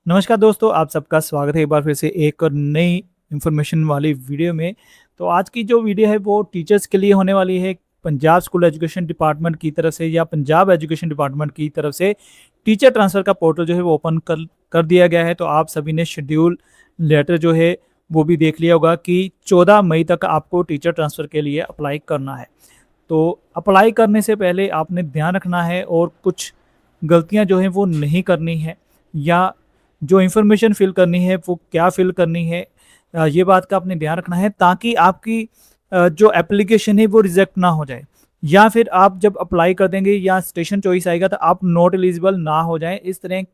नमस्कार दोस्तों, आप सबका स्वागत है एक बार फिर से एक और नई इन्फॉर्मेशन वाली वीडियो में। तो आज की जो वीडियो है वो टीचर्स के लिए होने वाली है। पंजाब स्कूल एजुकेशन डिपार्टमेंट की तरफ से या पंजाब एजुकेशन डिपार्टमेंट की तरफ से टीचर ट्रांसफ़र का पोर्टल जो है वो ओपन कर दिया गया है। तो आप सभी ने शेड्यूल लेटर जो है वो भी देख लिया होगा कि 14 मई तक आपको टीचर ट्रांसफ़र के लिए अप्लाई करना है। तो अप्लाई करने से पहले आपने ध्यान रखना है और कुछ गलतियां जो हैं वो नहीं करनी है, या जो इन्फॉर्मेशन फिल करनी है वो क्या फिल करनी है, ये बात का आपने ध्यान रखना है ताकि आपकी जो एप्लीकेशन है वो रिजेक्ट ना हो जाए, या फिर आप जब अप्लाई कर देंगे या स्टेशन चॉइस आएगा तो आप नॉट एलिजिबल ना हो जाएं। इस तरह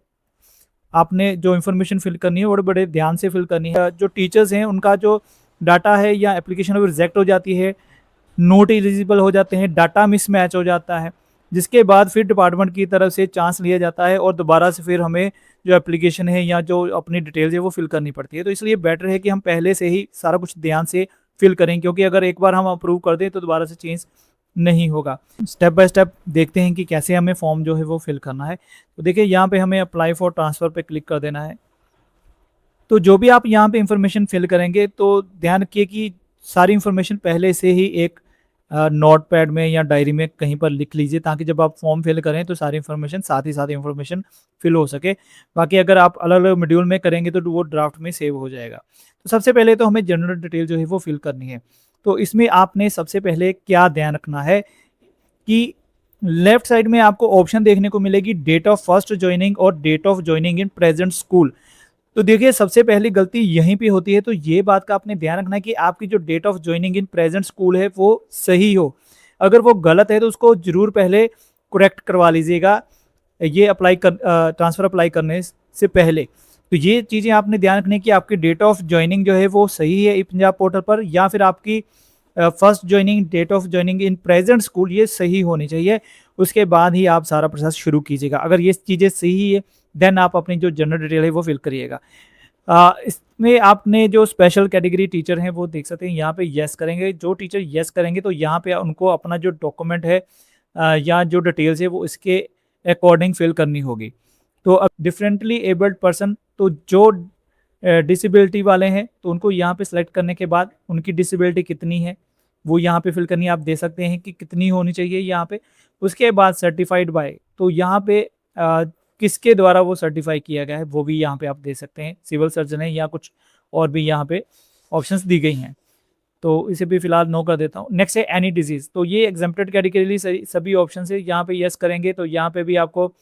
आपने जो इन्फॉर्मेशन फिल करनी है बड़े बड़े ध्यान से फिल करनी है। जो टीचर्स हैं उनका जो डाटा है या एप्लीकेशन वो रिजेक्ट हो जाती है, नोट एलिजिबल हो जाते हैं, डाटा मिसमैच हो जाता है, जिसके बाद फिर डिपार्टमेंट की तरफ से चांस लिया जाता है और दोबारा से फिर हमें जो एप्लीकेशन है या जो अपनी डिटेल्स है वो फिल करनी पड़ती है। तो इसलिए बेटर है कि हम पहले से ही सारा कुछ ध्यान से फिल करें, क्योंकि अगर एक बार हम अप्रूव कर दें तो दोबारा से चेंज नहीं होगा। स्टेप बाय स्टेप देखते हैं कि कैसे हमें फॉर्म जो है वो फिल करना है। तो देखिए यहाँ पे हमें अप्लाई फॉर ट्रांसफ़र पे क्लिक कर देना है। तो जो भी आप यहाँ पे इंफॉर्मेशन फिल करेंगे तो ध्यान रखिए कि सारी इंफॉर्मेशन पहले से ही एक नोट पैड में या डायरी में कहीं पर लिख लीजिए, ताकि जब आप फॉर्म फिल करें तो सारी इंफॉर्मेशन साथ ही साथ इंफॉर्मेशन फिल हो सके। बाकी अगर आप अलग अलग मॉड्यूल में करेंगे तो वो ड्राफ्ट में सेव हो जाएगा। तो सबसे पहले तो हमें जनरल डिटेल जो है वो फिल करनी है। तो इसमें आपने सबसे पहले क्या ध्यान रखना है कि लेफ्ट साइड में आपको ऑप्शन देखने को मिलेगी डेट ऑफ फर्स्ट ज्वाइनिंग और date of joining in present school. तो देखिए सबसे पहली गलती यहीं पे होती है, तो ये बात का आपने ध्यान रखना है कि आपकी जो date of joining in present school है वो सही हो। अगर वो गलत है तो उसको जरूर पहले करेक्ट करवा लीजिएगा, ये ट्रांसफ़र अप्लाई करने से पहले। तो ये चीज़ें आपने ध्यान रखनी है कि आपकी डेट ऑफ ज्वाइनिंग जो है वो सही है ई पंजाब पोर्टल पर, या फिर आपकी first joining date of joining in present school ये सही होनी चाहिए। उसके बाद ही आप सारा प्रोसेस शुरू कीजिएगा। अगर ये चीज़ें सही है देन आप अपनी जो जनरल डिटेल है वो फिल करिएगा। इसमें आपने जो स्पेशल कैटेगरी टीचर हैं वो देख सकते हैं, यहाँ पे येस करेंगे। जो टीचर येस करेंगे तो यहाँ पे उनको अपना जो डॉक्यूमेंट है या जो डिटेल्स है वो इसके अकॉर्डिंग फिल करनी होगी। तो अब डिफरेंटली एबल्ड पर्सन, तो जो डिसेबिलिटी वाले हैं तो उनको यहाँ पे सिलेक्ट करने के बाद उनकी डिसेबिलिटी कितनी है वो यहाँ पे फिल करनी है। आप दे सकते हैं कि कितनी होनी चाहिए यहाँ पे। उसके बाद सर्टिफाइड बाय, तो यहाँ पे किसके द्वारा वो सर्टिफाई किया गया है वो भी यहाँ पे आप दे सकते हैं, सिविल सर्जन है या कुछ और भी यहाँ पे ऑप्शंस दी गई हैं। तो इसे भी फिलहाल नो कर देता हूँ। नेक्स्ट है एनी डिजीज़, तो ये एग्जेम्प्टेड कैटेगरी सभी ऑप्शन है। यहाँ पे यस करेंगे तो यहाँ पे भी आपको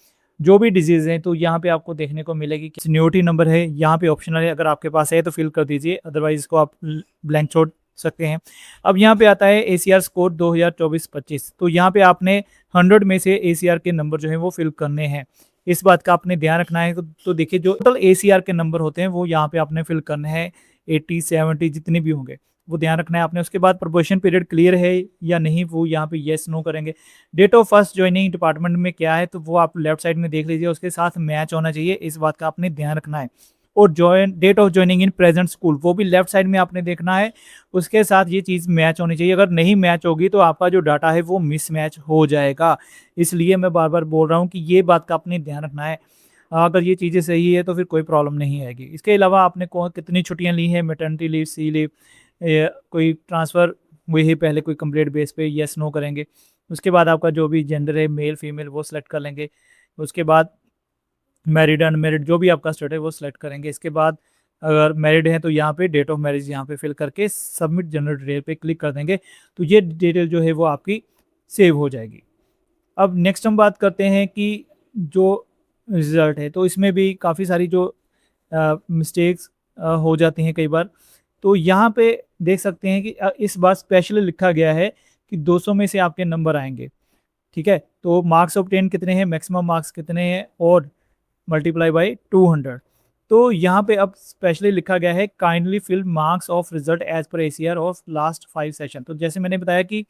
जो भी डिजीज़ हैं तो यहाँ पे आपको देखने को मिलेगी कि सीनियोरिटी नंबर है, यहाँ पे ऑप्शनल है, अगर आपके पास है तो फिल कर दीजिए, अदरवाइज इसको आप ब्लैंक छोड़ सकते हैं। अब यहाँ पे आता है ACR स्कोर 2024-25, तो यहाँ पे आपने 100 में से ACR के नंबर जो है वो फिल करने हैं। इस बात का आपने ध्यान रखना है। तो देखिए जो टोटल ACR के नंबर होते हैं वो यहाँ पे आपने फिल करने हैं, 80 70 जितने भी होंगे वो ध्यान रखना है आपने। उसके बाद प्रोबेशन पीरियड क्लियर है या नहीं वो यहाँ पे येस नो करेंगे। Date of first joining department में क्या है तो वो आप लेफ्ट साइड में देख लीजिए, उसके साथ मैच होना चाहिए, इस बात का आपने ध्यान रखना है। और date of joining in present school वो भी लेफ्ट साइड में आपने देखना है, उसके साथ ये चीज़ मैच होनी चाहिए। अगर नहीं मैच होगी तो आपका जो डाटा है वो मिसमैच हो जाएगा। इसलिए मैं बार बार बोल रहा हूँ कि ये बात का आपने ध्यान रखना है। अगर ये चीज़ें सही है तो फिर कोई प्रॉब्लम नहीं आएगी। इसके अलावा आपने कितनी छुट्टियाँ ली हैं, मैटरनिटी लीव, सी लीव, कोई ट्रांसफ़र हुई है पहले कोई कंप्लीट बेस पे, येस नो करेंगे। उसके बाद आपका जो भी जेंडर है मेल फीमेल वो सिलेक्ट कर लेंगे। उसके बाद मैरिड अनमैरिड जो भी आपका स्टेट है वो सिलेक्ट करेंगे। इसके बाद अगर मैरिड है तो यहाँ पे डेट ऑफ मैरिज यहाँ पे फिल करके सबमिट जनरल डिटेल पे क्लिक कर देंगे, तो ये डिटेल जो है वो आपकी सेव हो जाएगी। अब नेक्स्ट हम बात करते हैं कि जो रिज़ल्ट है, तो इसमें भी काफ़ी सारी जो मिस्टेक्स हो जाती हैं कई बार। तो यहाँ पे देख सकते हैं कि इस बार स्पेशली लिखा गया है कि 200 में से आपके नंबर आएंगे, ठीक है। तो मार्क्स ऑब्टेन कितने हैं, मैक्सिमम मार्क्स कितने हैं और मल्टीप्लाई बाई 200। तो यहाँ पे अब स्पेशली लिखा गया है kindly fill marks of result as per ACR of last 5 session. तो जैसे मैंने बताया कि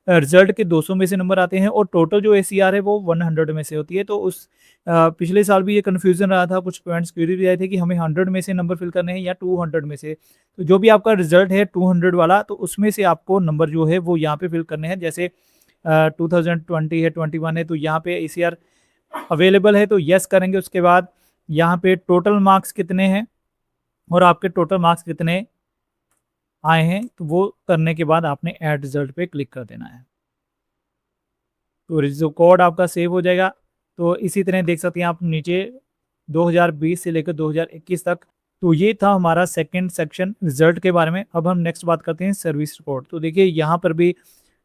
रिजल्ट के 200 में से नंबर आते हैं और टोटल जो ACR है वो 100 में से होती है। तो उस पिछले साल भी ये कन्फ्यूज़न रहा था, कुछ पॉइंट्स क्वेरी भी आए थे कि हमें 100 में से नंबर फिल करने हैं या 200 में से। तो जो भी आपका रिजल्ट है 200 वाला, तो उसमें से आपको नंबर जो है वो यहाँ पे फिल करने हैं। जैसे 2020 है, 21 है, तो यहाँ पे ACR अवेलेबल है तो येस करेंगे। उसके बाद यहाँ पे टोटल मार्क्स कितने हैं और आपके टोटल मार्क्स कितने आए हैं, तो वो करने के बाद आपने ऐड रिजल्ट पे क्लिक कर देना है। तो जो कोड आपका सेव हो जाएगा। तो इसी तरह देख सकते हैं आप नीचे 2020 से लेकर 2021 तक। तो ये था हमारा सेकंड सेक्शन रिजल्ट के बारे में। अब हम नेक्स्ट बात करते हैं सर्विस रिकॉर्ड। तो देखिए यहाँ पर भी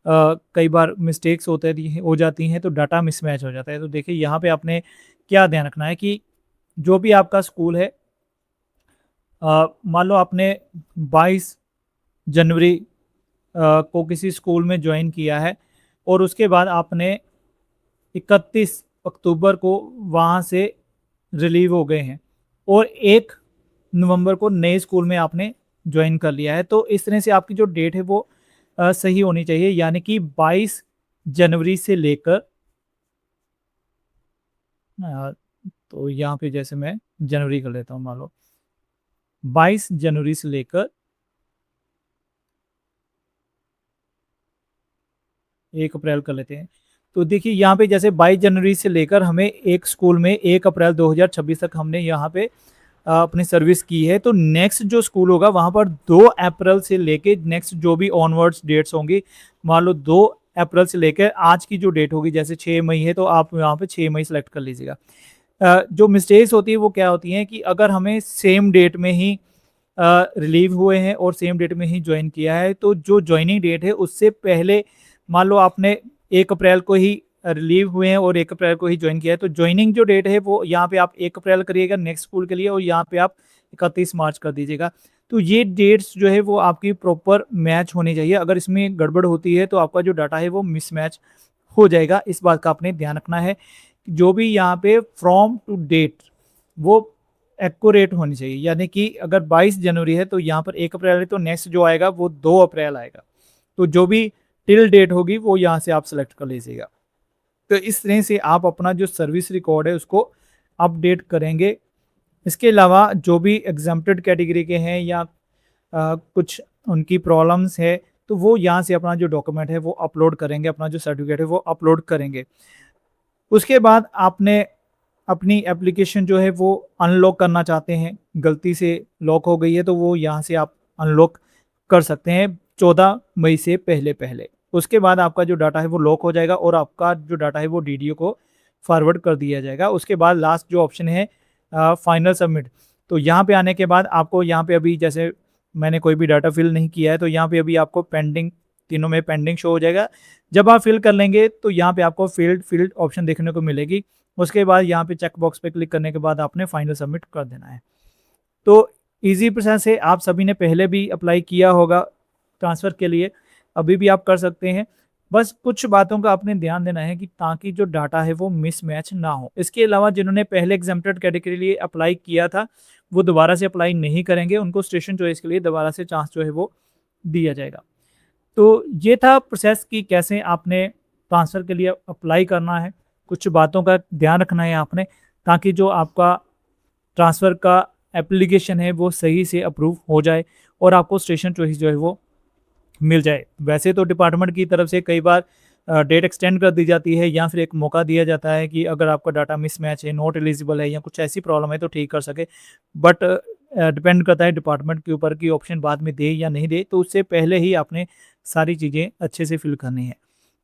कई बार मिस्टेक्स हो जाती हैं, तो डाटा मिसमैच हो जाता है। तो देखिए यहाँ पे आपने क्या ध्यान रखना है कि जो भी आपका स्कूल है, मान लो आपने 22 जनवरी को किसी स्कूल में ज्वाइन किया है और उसके बाद आपने 31 अक्टूबर को वहाँ से रिलीव हो गए हैं और 1 नवंबर को नए स्कूल में आपने ज्वाइन कर लिया है। तो इस तरह से आपकी जो डेट है वो सही होनी चाहिए, यानी कि 22 जनवरी से लेकर तो यहाँ पे जैसे मैं जनवरी कर लेता हूँ, मान लो 22 जनवरी से लेकर 1 अप्रैल कर लेते हैं। तो देखिए यहाँ पे जैसे 22 जनवरी से लेकर हमें एक स्कूल में 1 अप्रैल 2026 तक हमने यहाँ पे अपनी सर्विस की है। तो नेक्स्ट जो स्कूल होगा वहाँ पर 2 अप्रैल से लेके नेक्स्ट जो भी ऑनवर्ड्स डेट्स होंगी, मान लो 2 अप्रैल से लेकर आज की जो डेट होगी, जैसे 6 मई है तो आप यहाँ पे 6 मई सेलेक्ट कर लीजिएगा। जो मिस्टेक्स होती है वो क्या होती हैं कि अगर हमें सेम डेट में ही रिलीव हुए हैं और सेम डेट में ही ज्वाइन किया है, तो जो ज्वाइनिंग डेट है उससे पहले, मान लो आपने 1 अप्रैल को ही रिलीव हुए हैं और 1 अप्रैल को ही ज्वाइन किया है, तो ज्वाइनिंग जो डेट है वो यहाँ पे आप 1 अप्रैल करिएगा नेक्स्ट स्कूल के लिए और यहाँ पे आप 31 मार्च कर दीजिएगा। तो ये डेट्स जो है वो आपकी प्रॉपर मैच होनी चाहिए। अगर इसमें गड़बड़ होती है तो आपका जो डाटा है वो मिसमैच हो जाएगा। इस बात का आपने ध्यान रखना है। जो भी यहाँ पे फ्रॉम टू डेट वो एक्यूरेट होनी चाहिए, यानी कि अगर 22 जनवरी है तो यहाँ पर 1 अप्रैल है तो नेक्स्ट जो आएगा वो 2 अप्रैल आएगा। तो जो भी टिल डेट होगी वो यहाँ से आप सेलेक्ट कर लीजिएगा। तो इस तरह से आप अपना जो सर्विस रिकॉर्ड है उसको अपडेट करेंगे। इसके अलावा जो भी एग्जाम्प्टेड कैटेगरी के हैं या कुछ उनकी प्रॉब्लम्स है, तो वो यहाँ से अपना जो डॉक्यूमेंट है वो अपलोड करेंगे, अपना जो सर्टिफिकेट है वो अपलोड करेंगे। उसके बाद आपने अपनी एप्लीकेशन जो है वो अनलॉक करना चाहते हैं, गलती से लॉक हो गई है तो वो यहाँ से आप अनलॉक कर सकते हैं 14 मई से पहले पहले। उसके बाद आपका जो डाटा है वो लॉक हो जाएगा और आपका जो डाटा है वो डीडीओ को फॉरवर्ड कर दिया जाएगा। उसके बाद लास्ट जो ऑप्शन है फाइनल सबमिट, तो यहाँ पे आने के बाद आपको यहाँ पे अभी जैसे मैंने कोई भी डाटा फिल नहीं किया है तो यहाँ पे अभी आपको पेंडिंग, तीनों में पेंडिंग शो हो जाएगा। जब आप फिल कर लेंगे तो यहाँ पे आपको फील्ड ऑप्शन देखने को मिलेगी। उसके बाद यहाँ पे चेक बॉक्स पे क्लिक करने के बाद आपने फाइनल सबमिट कर देना है। तो ईजी प्रोसेस है, आप सभी ने पहले भी अप्लाई किया होगा ट्रांसफ़र के लिए, अभी भी आप कर सकते हैं। बस कुछ बातों का आपने ध्यान देना है कि ताकि जो डाटा है वो मिसमैच ना हो। इसके अलावा जिन्होंने पहले एग्जाम्प्टेड कैटेगरी लिए अप्लाई किया था वो दोबारा से अप्लाई नहीं करेंगे, उनको स्टेशन चॉइस के लिए दोबारा से चांस जो है वो दिया जाएगा। तो ये था प्रोसेस कि कैसे आपने ट्रांसफ़र के लिए अप्लाई करना है। कुछ बातों का ध्यान रखना है आपने, ताकि जो आपका ट्रांसफ़र का एप्लीकेशन है वो सही से अप्रूव हो जाए और आपको स्टेशन चॉइस जो है वो मिल जाए। वैसे तो डिपार्टमेंट की तरफ से कई बार डेट एक्सटेंड कर दी जाती है या फिर एक मौका दिया जाता है कि अगर आपका डाटा मिसमैच है, नॉट एलिजिबल है या कुछ ऐसी प्रॉब्लम है तो ठीक कर सके। बट डिपेंड करता है डिपार्टमेंट के ऊपर कि ऑप्शन बाद में दे या नहीं दे। तो उससे पहले ही आपने सारी चीज़ें अच्छे से फिल करनी है।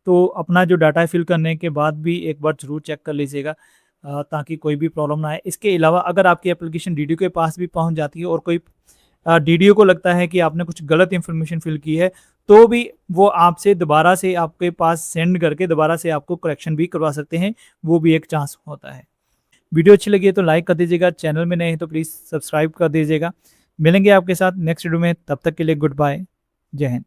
तो अपना जो डाटा फिल करने के बाद भी एक बार ज़रूर चेक कर लीजिएगा ताकि कोई भी प्रॉब्लम ना आए। इसके अलावा अगर आपकी एप्लीकेशन डीडीओ के पास भी पहुंच जाती है और कोई डीडीओ को लगता है कि आपने कुछ गलत इन्फॉर्मेशन फिल की है, तो भी वो आपसे दोबारा से आपके पास सेंड करके दोबारा से आपको करेक्शन भी करवा सकते हैं। वो भी एक चांस होता है। वीडियो अच्छी लगी है तो लाइक कर दीजिएगा, चैनल में नए हैं तो प्लीज़ सब्सक्राइब कर दीजिएगा। मिलेंगे आपके साथ नेक्स्ट वीडियो में, तब तक के लिए गुड बाय, जय हिंद।